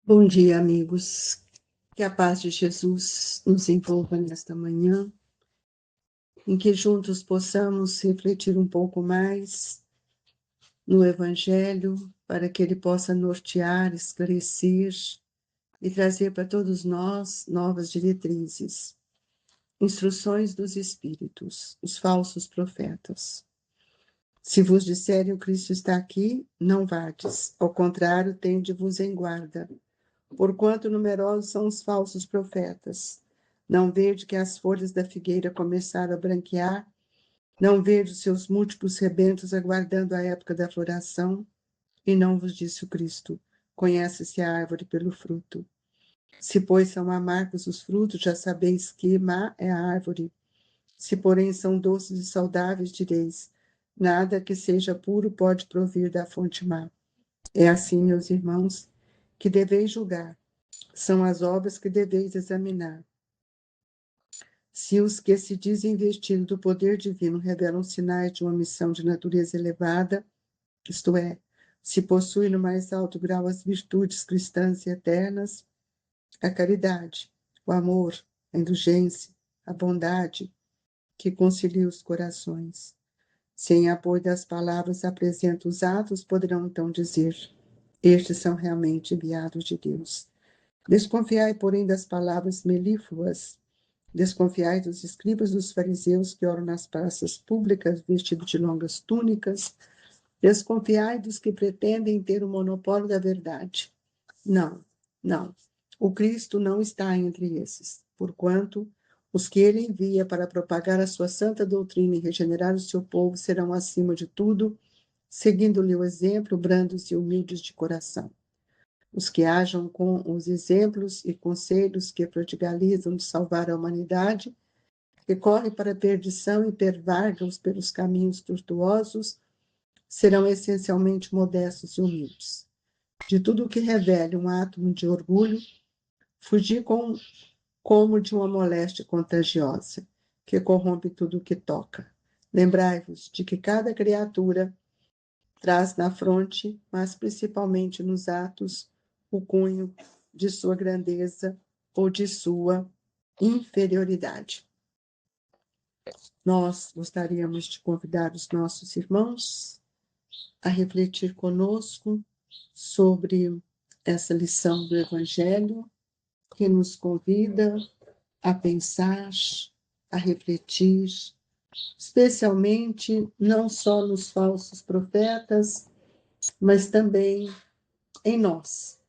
Bom dia, amigos. Que a paz de Jesus nos envolva nesta manhã, em que juntos possamos refletir um pouco mais no Evangelho, para que ele possa nortear, esclarecer e trazer para todos nós novas diretrizes, instruções dos Espíritos, os falsos profetas. Se vos disserem o Cristo está aqui, não vades, ao contrário, tende-vos em guarda. Porquanto numerosos são os falsos profetas. Não vede que as folhas da figueira começaram a branquear? Não vede os seus múltiplos rebentos aguardando a época da floração? E não vos disse o Cristo: conhece-se a árvore pelo fruto. Se, pois, são amargos os frutos, já sabeis que má é a árvore. Se, porém, são doces e saudáveis, direis: nada que seja puro pode provir da fonte má. É assim, meus irmãos, que deveis julgar. São as obras que deveis examinar. Se os que se dizem investidos do poder divino revelam sinais de uma missão de natureza elevada, isto é, se possuem no mais alto grau as virtudes cristãs e eternas, a caridade, o amor, a indulgência, a bondade, que concilia os corações. Sem apoio das palavras apresentam os atos, poderão então dizer: estes são realmente enviados de Deus. Desconfiai, porém, das palavras melífluas. Desconfiai dos escribas dos fariseus que oram nas praças públicas vestidos de longas túnicas. Desconfiai dos que pretendem ter o monopólio da verdade. Não, não. O Cristo não está entre esses, porquanto os que ele envia para propagar a sua santa doutrina e regenerar o seu povo serão, acima de tudo, seguindo-lhe o exemplo, brandos e humildes de coração. Os que hajam com os exemplos e conselhos que prodigalizam de salvar a humanidade, que correm para a perdição e pervargam-os pelos caminhos tortuosos, serão essencialmente modestos e humildes. De tudo o que revele um átomo de orgulho, fugir como de uma moléstia contagiosa, que corrompe tudo o que toca. Lembrai-vos de que cada criatura traz na fronte, mas principalmente nos atos, o cunho de sua grandeza ou de sua inferioridade. Nós gostaríamos de convidar os nossos irmãos a refletir conosco sobre essa lição do Evangelho que nos convida a pensar, a refletir, especialmente não só nos falsos profetas, mas também em nós.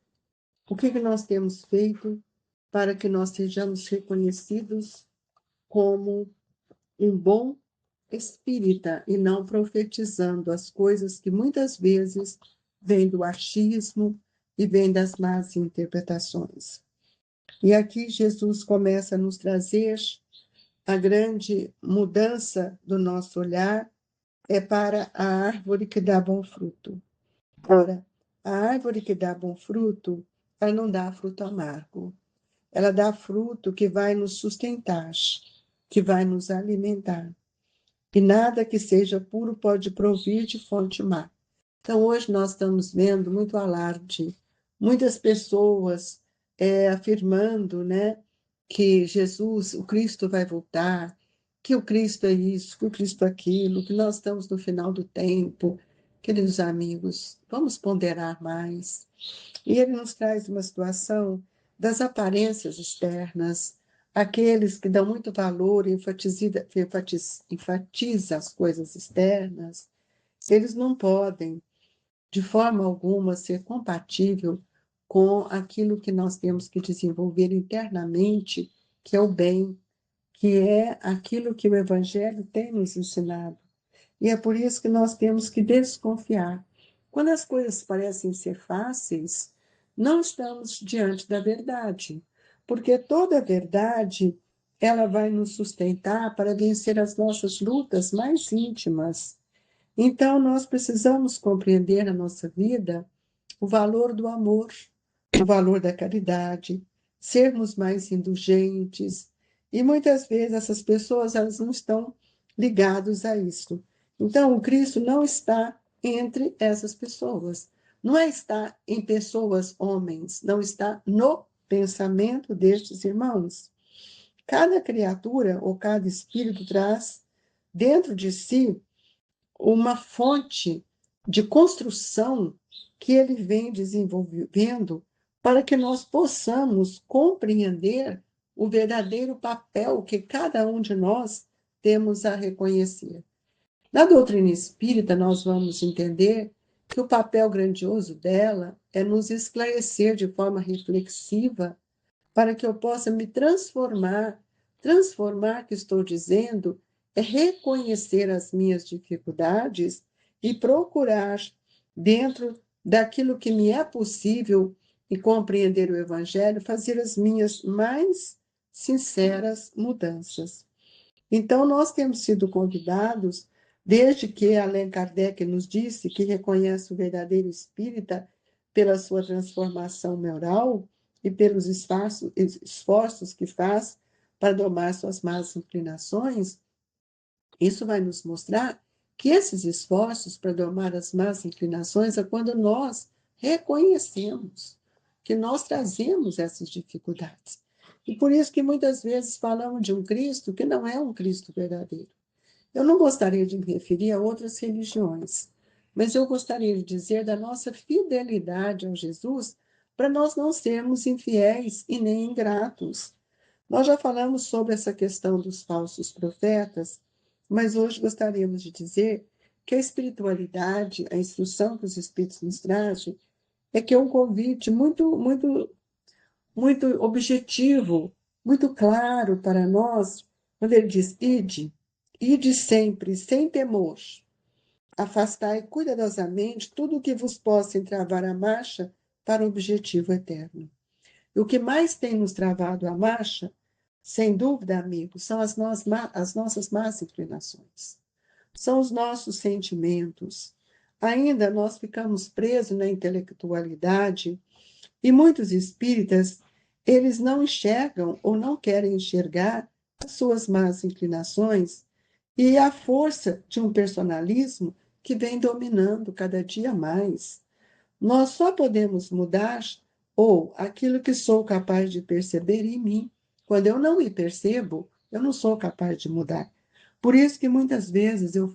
O que nós temos feito para que nós sejamos reconhecidos como um bom espírita e não profetizando as coisas que muitas vezes vêm do achismo e vêm das más interpretações. E aqui Jesus começa a nos trazer a grande mudança do nosso olhar é para a árvore que dá bom fruto. Ora, a árvore que dá bom fruto, ela não dá fruto amargo. Ela dá fruto que vai nos sustentar, que vai nos alimentar. E nada que seja puro pode provir de fonte má. Então, hoje nós estamos vendo muito alarde, muitas pessoas afirmando, né, que Jesus, o Cristo vai voltar, que o Cristo é isso, que o Cristo é aquilo, que nós estamos no final do tempo. Queridos amigos, vamos ponderar mais. E ele nos traz uma situação das aparências externas, aqueles que dão muito valor e enfatiza as coisas externas, eles não podem, de forma alguma, ser compatível com aquilo que nós temos que desenvolver internamente, que é o bem, que é aquilo que o Evangelho tem nos ensinado. E é por isso que nós temos que desconfiar. Quando as coisas parecem ser fáceis, não estamos diante da verdade, porque toda a verdade ela vai nos sustentar para vencer as nossas lutas mais íntimas. Então, nós precisamos compreender na nossa vida o valor do amor, o valor da caridade, sermos mais indulgentes. E muitas vezes essas pessoas elas não estão ligadas a isso. Então, o Cristo não está entre essas pessoas, não está em pessoas, homens, não está no pensamento destes irmãos. Cada criatura ou cada espírito traz dentro de si uma fonte de construção que ele vem desenvolvendo para que nós possamos compreender o verdadeiro papel que cada um de nós temos a reconhecer. Na doutrina espírita, nós vamos entender que o papel grandioso dela é nos esclarecer de forma reflexiva para que eu possa me transformar. Transformar, que estou dizendo, é reconhecer as minhas dificuldades e procurar, dentro daquilo que me é possível e compreender o Evangelho, fazer as minhas mais sinceras mudanças. Então, nós temos sido convidados, desde que Allan Kardec nos disse que reconhece o verdadeiro espírita pela sua transformação moral e pelos esforços que faz para domar suas más inclinações, isso vai nos mostrar que esses esforços para domar as más inclinações é quando nós reconhecemos que nós trazemos essas dificuldades. E por isso que muitas vezes falamos de um Cristo que não é um Cristo verdadeiro. Eu não gostaria de me referir a outras religiões, mas eu gostaria de dizer da nossa fidelidade ao Jesus para nós não sermos infiéis e nem ingratos. Nós já falamos sobre essa questão dos falsos profetas, mas hoje gostaríamos de dizer que a espiritualidade, a instrução que os Espíritos nos trazem, é que é um convite muito objetivo, muito claro para nós, quando ele diz: ide sempre, sem temor, afastai cuidadosamente tudo o que vos possa entravar a marcha para o objetivo eterno. E o que mais tem nos travado a marcha, sem dúvida, amigos, são as nossas más inclinações, são os nossos sentimentos. Ainda nós ficamos presos na intelectualidade e muitos espíritas, eles não enxergam ou não querem enxergar as suas más inclinações e a força de um personalismo que vem dominando cada dia mais. Nós só podemos mudar ou aquilo que sou capaz de perceber em mim. Quando eu não me percebo, eu não sou capaz de mudar. Por isso que muitas vezes eu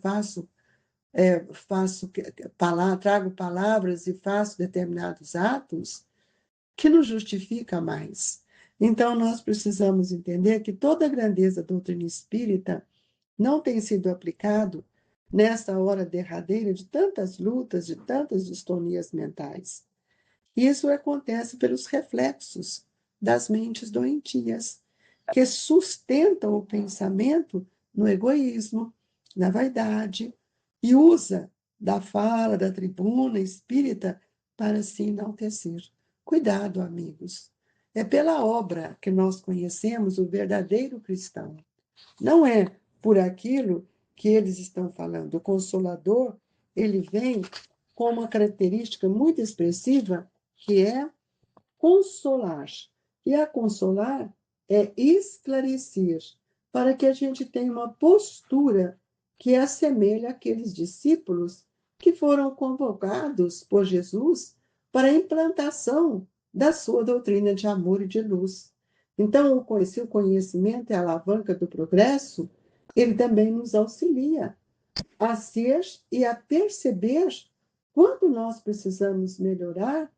trago palavras e faço determinados atos que não justifica mais. Então, nós precisamos entender que toda a grandeza da doutrina espírita não tem sido aplicado nessa hora derradeira de tantas lutas, de tantas distonias mentais. Isso acontece pelos reflexos das mentes doentias, que sustentam o pensamento no egoísmo, na vaidade, e usa da fala, da tribuna espírita para se enaltecer. Cuidado, amigos. É pela obra que nós conhecemos o verdadeiro cristão. Não é por aquilo que eles estão falando. O Consolador, ele vem com uma característica muito expressiva, que é consolar. E a consolar é esclarecer, para que a gente tenha uma postura que assemelha aqueles discípulos que foram convocados por Jesus para a implantação da sua doutrina de amor e de luz. Então, se o conhecimento é a alavanca do progresso, ele também nos auxilia a ser e a perceber quanto nós precisamos melhorar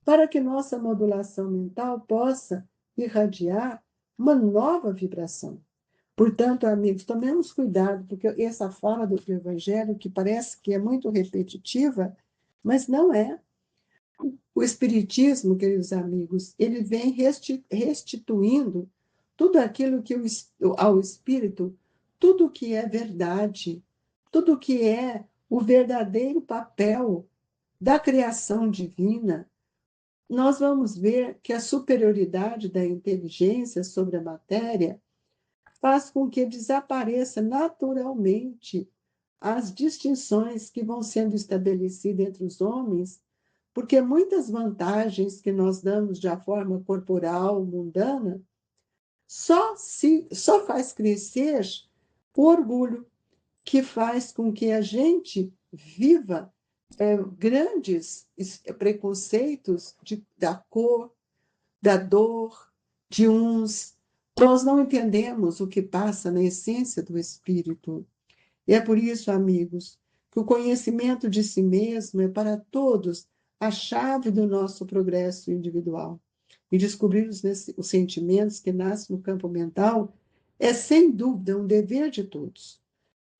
para que nossa modulação mental possa irradiar uma nova vibração. Portanto, amigos, tomemos cuidado, porque essa fala do Evangelho, que parece que é muito repetitiva, mas não é. O Espiritismo, queridos amigos, ele vem restituindo tudo aquilo que ao Espírito, tudo que é verdade, tudo que é o verdadeiro papel da criação divina. Nós vamos ver que a superioridade da inteligência sobre a matéria faz com que desapareça naturalmente as distinções que vão sendo estabelecidas entre os homens, porque muitas vantagens que nós damos de forma corporal, mundana, só faz crescer o orgulho, que faz com que a gente viva grandes preconceitos da cor, da dor de uns. Nós não entendemos o que passa na essência do espírito. E é por isso, amigos, que o conhecimento de si mesmo é para todos a chave do nosso progresso individual. E descobrir os sentimentos que nascem no campo mental é, sem dúvida, um dever de todos.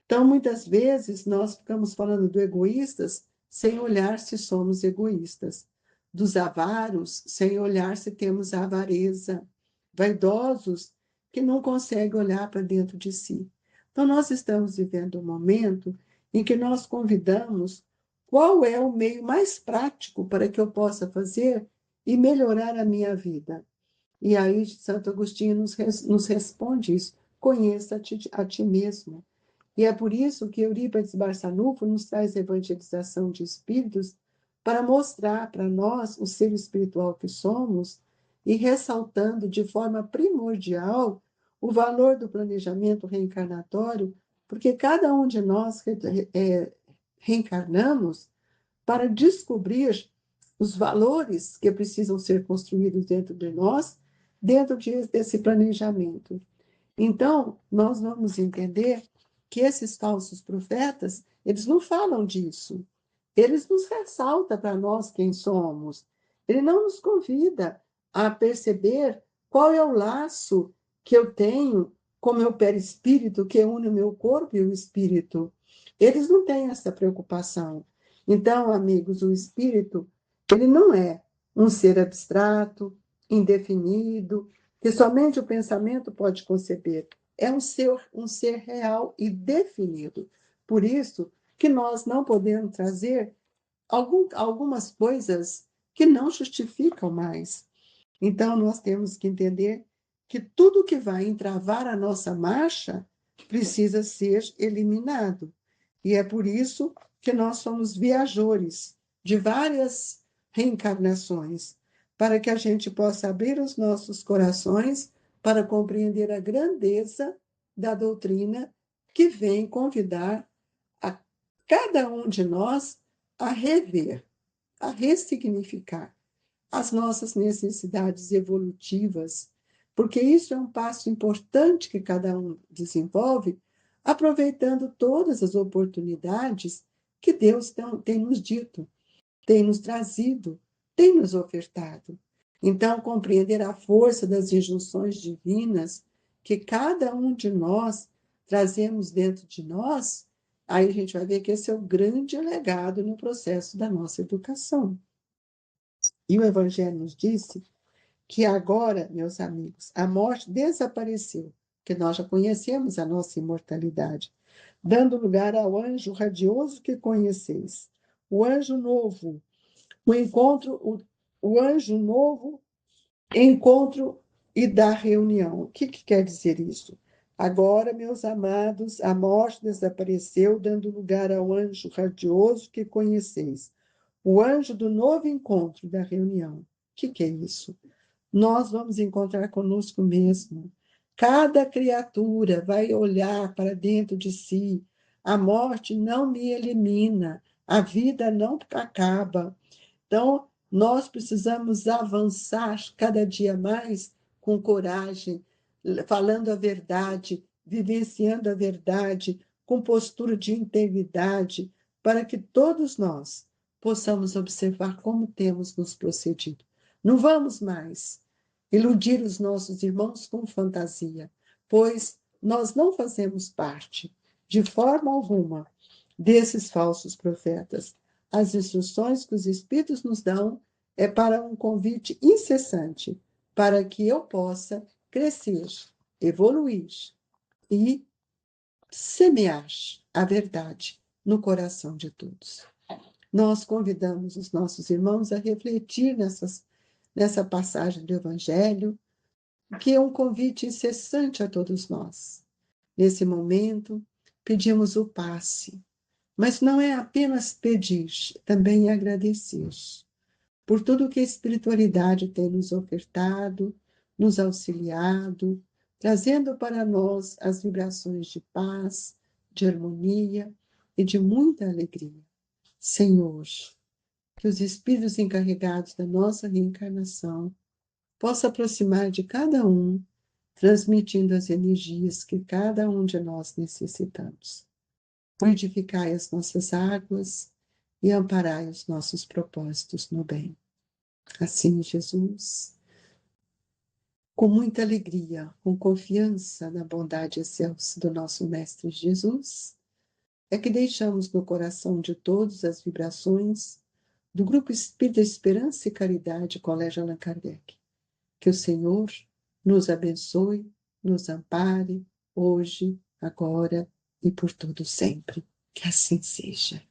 Então, muitas vezes, nós ficamos falando do egoístas sem olhar se somos egoístas, dos avaros sem olhar se temos avareza, vaidosos que não conseguem olhar para dentro de si. Então, nós estamos vivendo um momento em que nós convidamos qual é o meio mais prático para que eu possa fazer e melhorar a minha vida. E aí, Santo Agostinho nos responde isso: conheça a ti mesmo. E é por isso que Eurípides Barçanufo nos traz a evangelização de espíritos para mostrar para nós o ser espiritual que somos e ressaltando de forma primordial o valor do planejamento reencarnatório, porque cada um de nós reencarnamos para descobrir os valores que precisam ser construídos dentro de nós, dentro desse planejamento. Então, nós vamos entender que esses falsos profetas, eles não falam disso. Eles nos ressaltam para nós quem somos. Ele não nos convida a perceber qual é o laço que eu tenho com o meu perispírito, que une o meu corpo e o espírito. Eles não têm essa preocupação. Então, amigos, o espírito, ele não é um ser abstrato, indefinido, que somente o pensamento pode conceber. É um ser real e definido. Por isso que nós não podemos trazer algumas coisas que não justificam mais. Então, nós temos que entender que tudo que vai entravar a nossa marcha precisa ser eliminado. E é por isso que nós somos viajores de várias reencarnações, para que a gente possa abrir os nossos corações para compreender a grandeza da doutrina que vem convidar a cada um de nós a rever, a ressignificar as nossas necessidades evolutivas, porque isso é um passo importante que cada um desenvolve, aproveitando todas as oportunidades que Deus tem nos dito, tem nos trazido, tem nos ofertado. Então, compreender a força das injunções divinas que cada um de nós trazemos dentro de nós, aí a gente vai ver que esse é o grande legado no processo da nossa educação. E o Evangelho nos disse que agora, meus amigos, a morte desapareceu, que nós já conhecemos a nossa imortalidade, dando lugar ao anjo radioso que conheceis. O anjo novo, o anjo novo, encontro e da reunião. O que quer dizer isso? Agora, meus amados, a morte desapareceu, dando lugar ao anjo radioso que conheceis. O anjo do novo encontro, da reunião. O que é isso? Nós vamos encontrar conosco mesmo. Cada criatura vai olhar para dentro de si. A morte não me elimina, a vida não acaba. Então, nós precisamos avançar cada dia mais com coragem, falando a verdade, vivenciando a verdade, com postura de integridade, para que todos nós possamos observar como temos nos procedido. Não vamos mais iludir os nossos irmãos com fantasia, pois nós não fazemos parte, de forma alguma, desses falsos profetas. As instruções que os Espíritos nos dão é para um convite incessante, para que eu possa crescer, evoluir e semear a verdade no coração de todos. Nós convidamos os nossos irmãos a refletir nessa passagem do Evangelho, que é um convite incessante a todos nós. Nesse momento, pedimos o passe, mas não é apenas pedir, também é agradecer por tudo que a espiritualidade tem nos ofertado, nos auxiliado, trazendo para nós as vibrações de paz, de harmonia e de muita alegria. Senhor, que os espíritos encarregados da nossa reencarnação possam aproximar de cada um, transmitindo as energias que cada um de nós necessitamos. Fluidificai as nossas águas e amparai os nossos propósitos no bem. Assim, Jesus, com muita alegria, com confiança na bondade excelsa do nosso Mestre Jesus, é que deixamos no coração de todos as vibrações do Grupo Espírita Esperança e Caridade, Colégio Allan Kardec. Que o Senhor nos abençoe, nos ampare, hoje, agora e por todo sempre. Que assim seja.